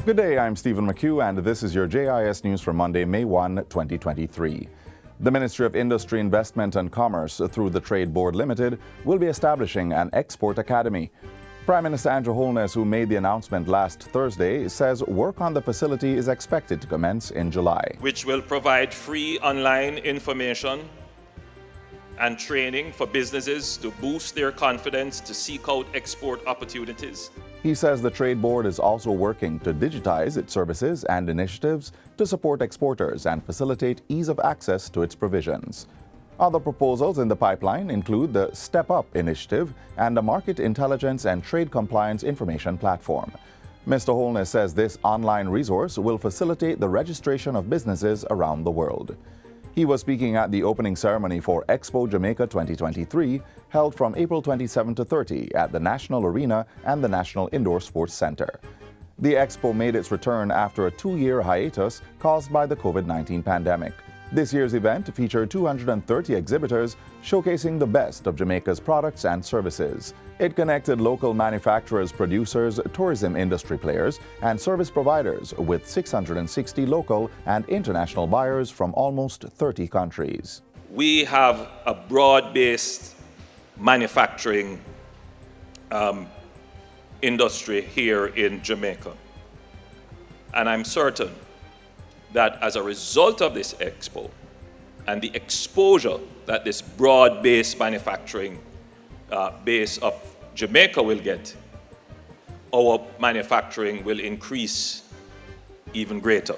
Good day, I'm Stephen McHugh, and this is your JIS News for Monday, May 1, 2023. The Ministry of Industry, Investment and Commerce, through the Trade Board Limited, will be establishing an export academy. Prime Minister Andrew Holness, who made the announcement last Thursday, says work on the facility is expected to commence in July. Which will provide free online information and training for businesses to boost their confidence to seek out export opportunities. He says the Trade Board is also working to digitize its services and initiatives to support exporters and facilitate ease of access to its provisions. Other proposals in the pipeline include the Step Up initiative and the Market Intelligence and Trade Compliance Information Platform. Mr. Holness says this online resource will facilitate the registration of businesses around the world. He was speaking at the opening ceremony for Expo Jamaica 2023, held from April 27 to 30 at the National Arena and the National Indoor Sports Center. The expo made its return after a 2-year hiatus caused by the COVID-19 pandemic. This year's event featured 230 exhibitors showcasing the best of Jamaica's products and services. It connected local manufacturers, producers, tourism industry players, and service providers with 660 local and international buyers from almost 30 countries. We have a broad-based manufacturing industry here in Jamaica. And I'm certain that as a result of this expo and the exposure that this broad-based manufacturing base of Jamaica will get, our manufacturing will increase even greater.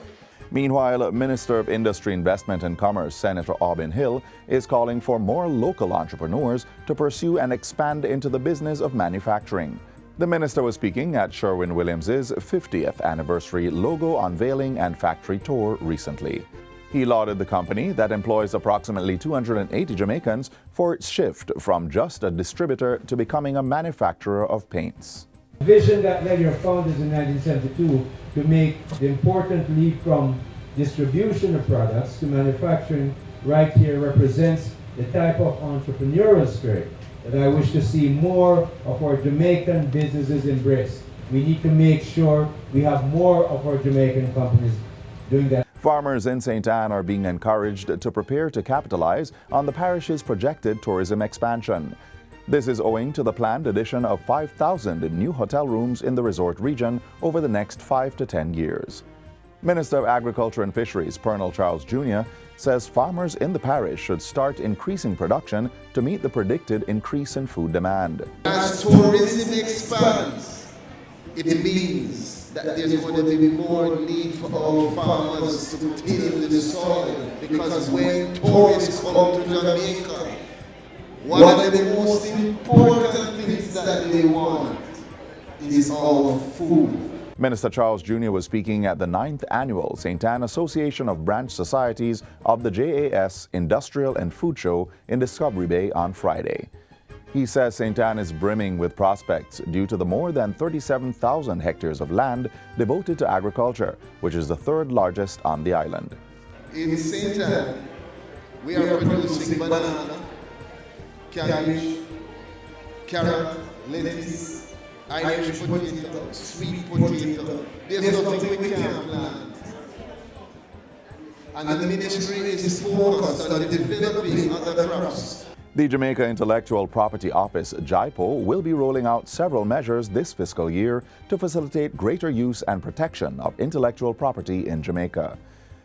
Meanwhile, Minister of Industry, Investment and Commerce, Senator Aubin Hill, is calling for more local entrepreneurs to pursue and expand into the business of manufacturing. The minister was speaking at Sherwin-Williams' 50th anniversary logo unveiling and factory tour recently. He lauded the company that employs approximately 280 Jamaicans for its shift from just a distributor to becoming a manufacturer of paints. The vision that led your founders in 1972 to make the important leap from distribution of products to manufacturing right here represents the type of entrepreneurial spirit that I wish to see more of our Jamaican businesses embrace. We need to make sure we have more of our Jamaican companies doing that. Farmers in St. Anne are being encouraged to prepare to capitalize on the parish's projected tourism expansion. This is owing to the planned addition of 5,000 new hotel rooms in the resort region over the next 5 to 10 years. Minister of Agriculture and Fisheries, Colonel Charles Jr., says farmers in the parish should start increasing production to meet the predicted increase in food demand. As tourism expands, it means that there's going to be more need for our farmers to till the soil, because when tourists come to Jamaica, one of the most important things that they want is our food. Minister Charles Jr. was speaking at the 9th Annual St. Anne Association of Branch Societies of the JIS Industrial and Food Show in Discovery Bay on Friday. He says St. Anne is brimming with prospects due to the more than 37,000 hectares of land devoted to agriculture, which is the third largest on the island. In St. Anne, we are producing banana, cabbage, carrot, lettuce, Irish potato, sweet potato. There's nothing we can't plant. And the ministry is focused on developing other crops. The Jamaica Intellectual Property Office, JIPO, will be rolling out several measures this fiscal year to facilitate greater use and protection of intellectual property in Jamaica.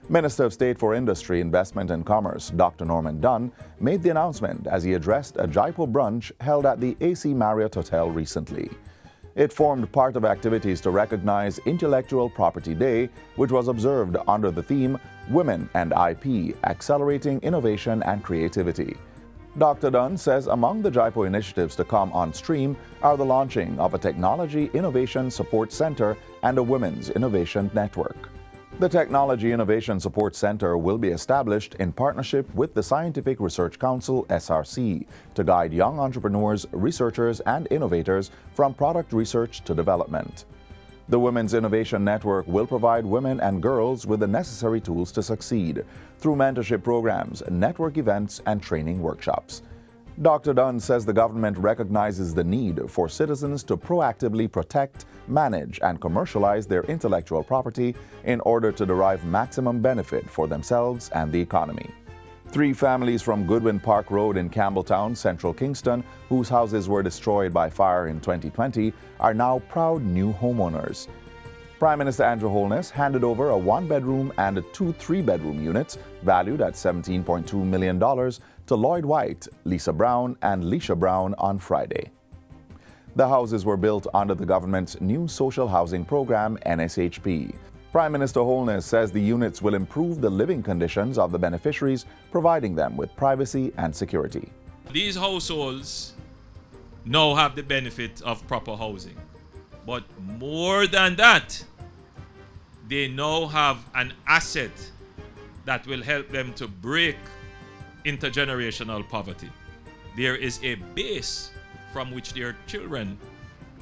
Minister of State for Industry, Investment and Commerce, Dr. Norman Dunn, made the announcement as he addressed a JIPO brunch held at the AC Marriott Hotel recently. It formed part of activities to recognize Intellectual Property Day, which was observed under the theme Women and IP, Accelerating Innovation and Creativity. Dr. Dunn says among the JIPO initiatives to come on stream are the launching of a Technology Innovation Support Center and a Women's Innovation Network. The Technology Innovation Support Center will be established in partnership with the Scientific Research Council, SRC, to guide young entrepreneurs, researchers, and innovators from product research to development. The Women's Innovation Network will provide women and girls with the necessary tools to succeed through mentorship programs, network events, and training workshops. Dr. Dunn says the government recognizes the need for citizens to proactively protect, manage, and commercialize their intellectual property in order to derive maximum benefit for themselves and the economy. 3 families from Goodwin Park Road in Campbelltown, Central Kingston, whose houses were destroyed by fire in 2020, are now proud new homeowners. Prime Minister Andrew Holness handed over a 1-bedroom and 2 3-bedroom units valued at $17.2 million to Lloyd White, Lisa Brown, and Leisha Brown on Friday. The houses were built under the government's new social housing program, NSHP. Prime Minister Holness says the units will improve the living conditions of the beneficiaries, providing them with privacy and security. These households now have the benefit of proper housing. But more than that, they now have an asset that will help them to break intergenerational poverty. There is a base from which their children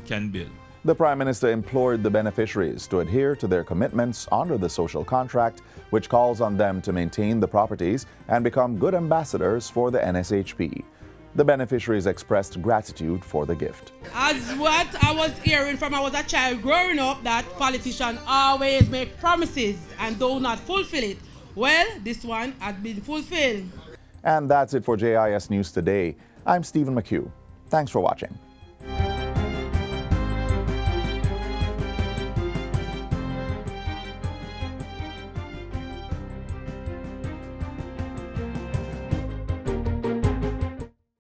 can build. The Prime Minister implored the beneficiaries to adhere to their commitments under the social contract, which calls on them to maintain the properties and become good ambassadors for the NSHP. The beneficiaries expressed gratitude for the gift. As what I was hearing from I was a child growing up, that politicians always make promises and do not fulfill it. Well, this one has been fulfilled. And that's it for JIS News Today. I'm Stephen McHugh. Thanks for watching.